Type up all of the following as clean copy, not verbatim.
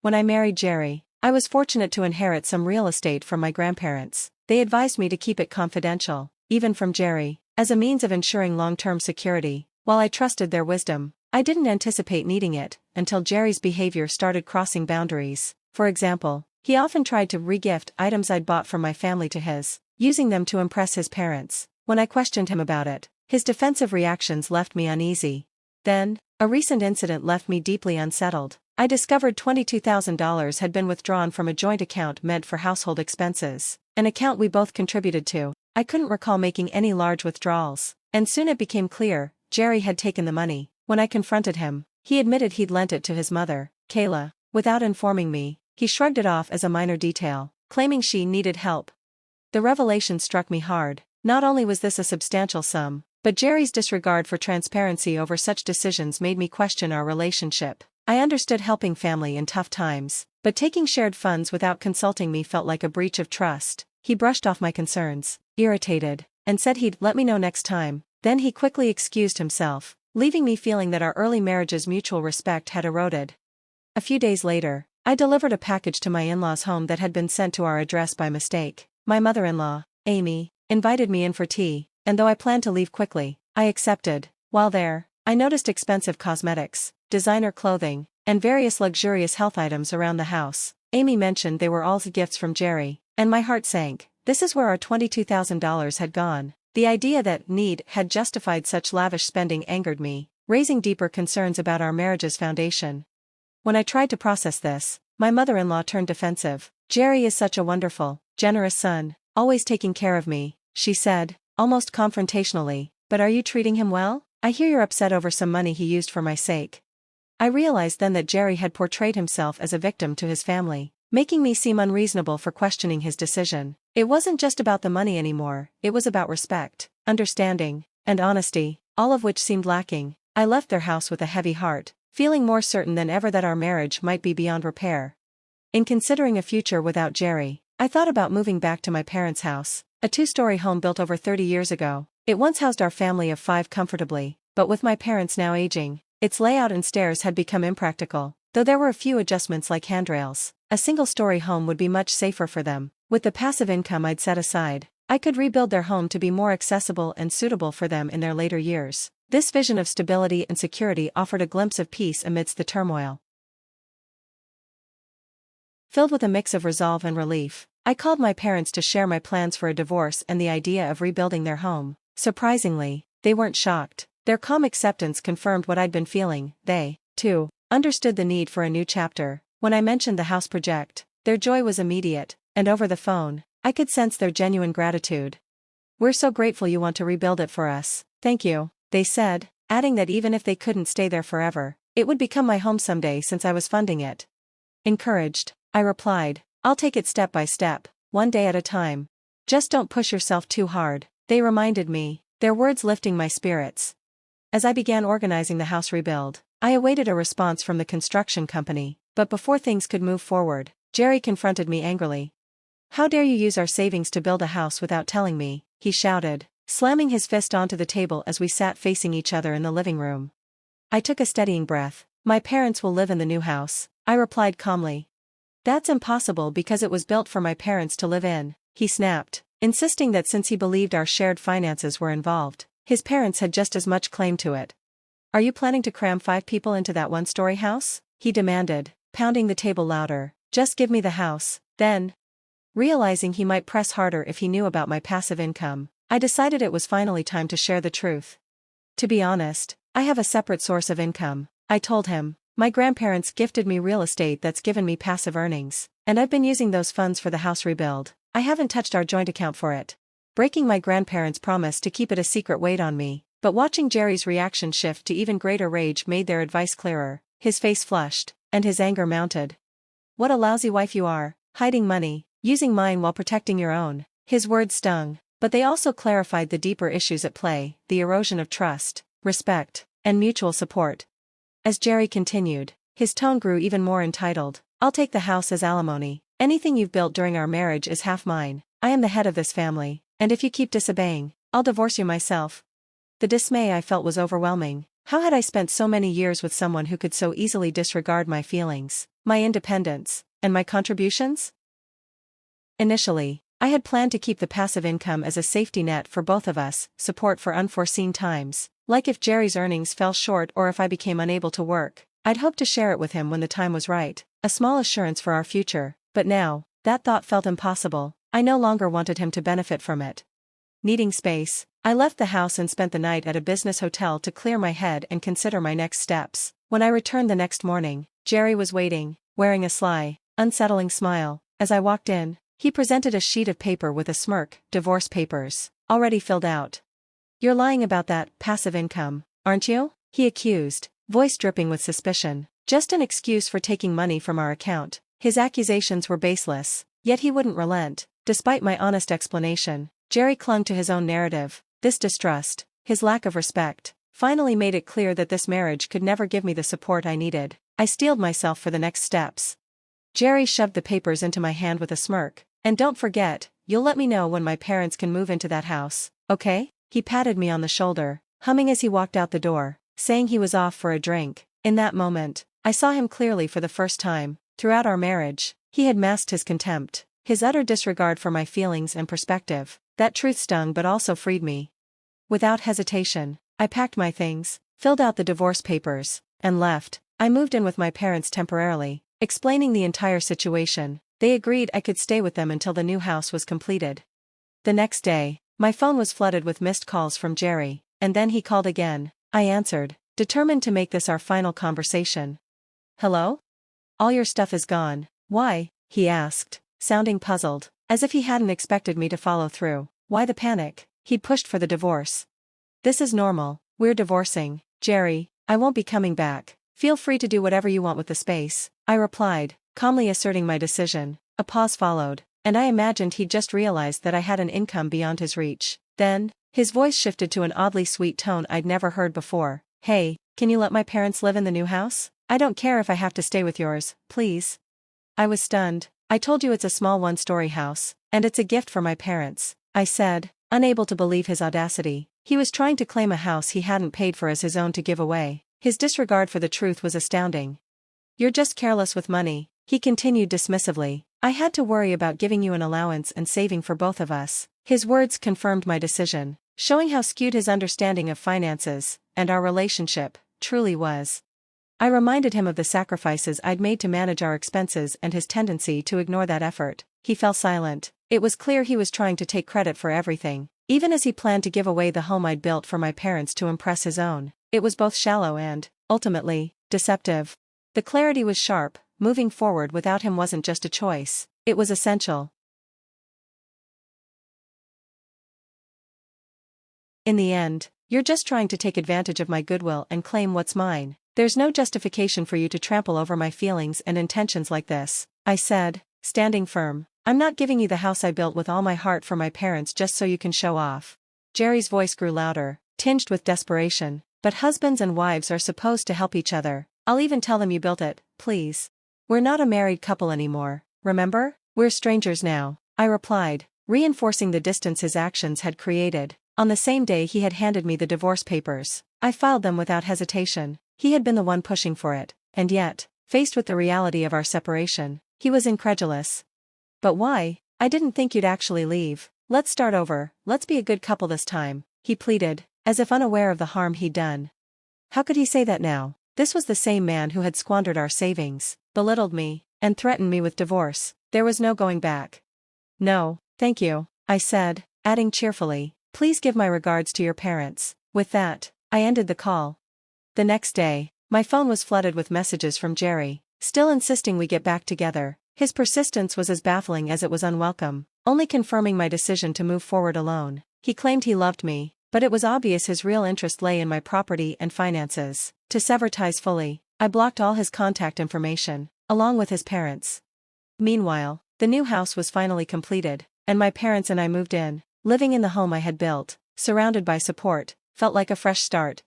When I married Jerry, I was fortunate to inherit some real estate from my grandparents. They advised me to keep it confidential, even from Jerry, as a means of ensuring long-term security. While I trusted their wisdom, I didn't anticipate needing it until Jerry's behavior started crossing boundaries. For example, he often tried to re-gift items I'd bought from my family to his, using them to impress his parents. When I questioned him about it, his defensive reactions left me uneasy. Then, a recent incident left me deeply unsettled. I discovered $22,000 had been withdrawn from a joint account meant for household expenses, an account we both contributed to. I couldn't recall making any large withdrawals, and soon it became clear Jerry had taken the money. When I confronted him, he admitted he'd lent it to his mother, Kayla. Without informing me, he shrugged it off as a minor detail, claiming she needed help. The revelation struck me hard. Not only was this a substantial sum, but Jerry's disregard for transparency over such decisions made me question our relationship. I understood helping family in tough times, but taking shared funds without consulting me felt like a breach of trust. He brushed off my concerns, irritated, and said he'd let me know next time. Then he quickly excused himself, leaving me feeling that our early marriage's mutual respect had eroded. A few days later, I delivered a package to my in-laws' home that had been sent to our address by mistake. My mother-in-law, Amy, invited me in for tea, and though I planned to leave quickly, I accepted. While there, I noticed expensive cosmetics, designer clothing, and various luxurious health items around the house. Amy mentioned they were all gifts from Jerry, and my heart sank. This is where our $22,000 had gone. The idea that need had justified such lavish spending angered me, raising deeper concerns about our marriage's foundation. When I tried to process this, my mother-in-law turned defensive. "Jerry is such a wonderful, generous son, always taking care of me," she said, almost confrontationally. "But are you treating him well? I hear you're upset over some money he used for my sake." I realized then that Jerry had portrayed himself as a victim to his family, making me seem unreasonable for questioning his decision. It wasn't just about the money anymore, it was about respect, understanding, and honesty, all of which seemed lacking. I left their house with a heavy heart, feeling more certain than ever that our marriage might be beyond repair. In considering a future without Jerry, I thought about moving back to my parents' house, a two-story home built over 30 years ago. It once housed our family of 5 comfortably, but with my parents now aging, its layout and stairs had become impractical. Though there were a few adjustments like handrails, a single-story home would be much safer for them. With the passive income I'd set aside, I could rebuild their home to be more accessible and suitable for them in their later years. This vision of stability and security offered a glimpse of peace amidst the turmoil. Filled with a mix of resolve and relief, I called my parents to share my plans for a divorce and the idea of rebuilding their home. Surprisingly, they weren't shocked. Their calm acceptance confirmed what I'd been feeling. They, too, understood the need for a new chapter. When I mentioned the house project, their joy was immediate, and over the phone, I could sense their genuine gratitude. "We're so grateful you want to rebuild it for us. Thank you," they said, adding that even if they couldn't stay there forever, it would become my home someday since I was funding it. Encouraged, I replied, "I'll take it step by step, one day at a time. Just don't push yourself too hard," they reminded me, their words lifting my spirits. As I began organizing the house rebuild, I awaited a response from the construction company, but before things could move forward, Jerry confronted me angrily. "How dare you use our savings to build a house without telling me?" he shouted, slamming his fist onto the table as we sat facing each other in the living room. I took a steadying breath. "My parents will live in the new house," I replied calmly. "That's impossible because it was built for my parents to live in," he snapped, insisting that since he believed our shared finances were involved, his parents had just as much claim to it. "Are you planning to cram 5 people into that one-story house?" he demanded, pounding the table louder. "Just give me the house, then." Realizing he might press harder if he knew about my passive income, I decided it was finally time to share the truth. "To be honest, I have a separate source of income," I told him. "My grandparents gifted me real estate that's given me passive earnings, and I've been using those funds for the house rebuild. I haven't touched our joint account for it." Breaking my grandparents' promise to keep it a secret weighed on me, but watching Jerry's reaction shift to even greater rage made their advice clearer. His face flushed, and his anger mounted. "What a lousy wife you are, hiding money, using mine while protecting your own." His words stung, but they also clarified the deeper issues at play, the erosion of trust, respect, and mutual support. As Jerry continued, his tone grew even more entitled. "I'll take the house as alimony. Anything you've built during our marriage is half mine. I am the head of this family, and if you keep disobeying, I'll divorce you myself." The dismay I felt was overwhelming. How had I spent so many years with someone who could so easily disregard my feelings, my independence, and my contributions? Initially, I had planned to keep the passive income as a safety net for both of us, support for unforeseen times, like if Jerry's earnings fell short or if I became unable to work. I'd hoped to share it with him when the time was right, a small assurance for our future, but now, that thought felt impossible. I no longer wanted him to benefit from it. Needing space, I left the house and spent the night at a business hotel to clear my head and consider my next steps. When I returned the next morning, Jerry was waiting, wearing a sly, unsettling smile. As I walked in, he presented a sheet of paper with a smirk, divorce papers, already filled out. "You're lying about that passive income, aren't you?" he accused, voice dripping with suspicion. "Just an excuse for taking money from our account." His accusations were baseless, yet he wouldn't relent. Despite my honest explanation, Jerry clung to his own narrative. This distrust, his lack of respect, finally made it clear that this marriage could never give me the support I needed. I steeled myself for the next steps. Jerry shoved the papers into my hand with a smirk. "And don't forget, you'll let me know when my parents can move into that house, okay?" He patted me on the shoulder, humming as he walked out the door, saying he was off for a drink. In that moment, I saw him clearly for the first time. Throughout our marriage, he had masked his contempt, his utter disregard for my feelings and perspective. That truth stung but also freed me. Without hesitation, I packed my things, filled out the divorce papers, and left. I moved in with my parents temporarily, explaining the entire situation. They agreed I could stay with them until the new house was completed. The next day, my phone was flooded with missed calls from Jerry, and then he called again. I answered, determined to make this our final conversation. "Hello? All your stuff is gone." "Why?" he asked, sounding puzzled, as if he hadn't expected me to follow through. "Why the panic?" He'd pushed for the divorce. "This is normal, we're divorcing, Jerry, I won't be coming back. Feel free to do whatever you want with the space," I replied, calmly asserting my decision. A pause followed, and I imagined he'd just realized that I had an income beyond his reach. Then, his voice shifted to an oddly sweet tone I'd never heard before. "Hey, can you let my parents live in the new house? I don't care if I have to stay with yours, please." I was stunned. "I told you it's a small one-story house, and it's a gift for my parents," I said, unable to believe his audacity. He was trying to claim a house he hadn't paid for as his own to give away. His disregard for the truth was astounding. "You're just careless with money," he continued dismissively. "I had to worry about giving you an allowance and saving for both of us." His words confirmed my decision, showing how skewed his understanding of finances, and our relationship, truly was. I reminded him of the sacrifices I'd made to manage our expenses and his tendency to ignore that effort. He fell silent. It was clear he was trying to take credit for everything, even as he planned to give away the home I'd built for my parents to impress his own. It was both shallow and, ultimately, deceptive. The clarity was sharp. Moving forward without him wasn't just a choice, it was essential. "In the end, you're just trying to take advantage of my goodwill and claim what's mine. There's no justification for you to trample over my feelings and intentions like this," I said, standing firm. "I'm not giving you the house I built with all my heart for my parents just so you can show off." Jerry's voice grew louder, tinged with desperation. "But husbands and wives are supposed to help each other. I'll even tell them you built it, please. We're not a married couple anymore, remember? We're strangers now," I replied, reinforcing the distance his actions had created. On the same day he had handed me the divorce papers. I filed them without hesitation. He had been the one pushing for it, and yet, faced with the reality of our separation, he was incredulous. "But why? I didn't think you'd actually leave. Let's start over, let's be a good couple this time," he pleaded, as if unaware of the harm he'd done. How could he say that now? This was the same man who had squandered our savings, belittled me, and threatened me with divorce. There was no going back. "No, thank you," I said, adding cheerfully, "Please give my regards to your parents." With that, I ended the call. The next day, my phone was flooded with messages from Jerry, still insisting we get back together. His persistence was as baffling as it was unwelcome, only confirming my decision to move forward alone. He claimed he loved me, but it was obvious his real interest lay in my property and finances. To sever ties fully, I blocked all his contact information, along with his parents. Meanwhile, the new house was finally completed, and my parents and I moved in. Living in the home I had built, surrounded by support, felt like a fresh start.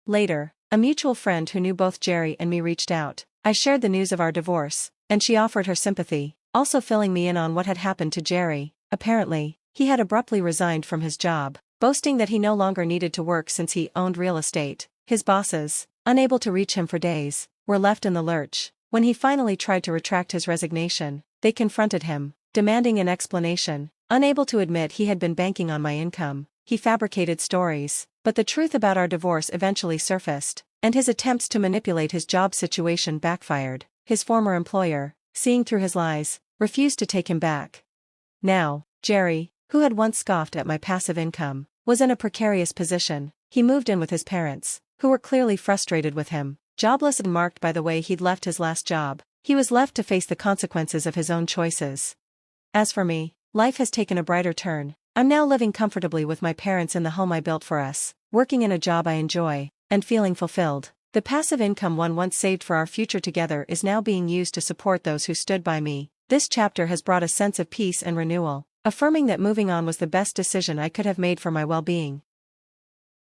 Later, a mutual friend who knew both Jerry and me reached out. I shared the news of our divorce, and she offered her sympathy, also filling me in on what had happened to Jerry. Apparently, he had abruptly resigned from his job, boasting that he no longer needed to work since he owned real estate. His bosses, unable to reach him for days, were left in the lurch. When he finally tried to retract his resignation, they confronted him, demanding an explanation. Unable to admit he had been banking on my income, he fabricated stories, but the truth about our divorce eventually surfaced, and his attempts to manipulate his job situation backfired. His former employer, seeing through his lies, refused to take him back. Now, Jerry, who had once scoffed at my passive income, was in a precarious position. He moved in with his parents, who were clearly frustrated with him. Jobless and marked by the way he'd left his last job, he was left to face the consequences of his own choices. As for me, life has taken a brighter turn. I'm now living comfortably with my parents in the home I built for us, working in a job I enjoy, and feeling fulfilled. The passive income one once saved for our future together is now being used to support those who stood by me. This chapter has brought a sense of peace and renewal, affirming that moving on was the best decision I could have made for my well-being.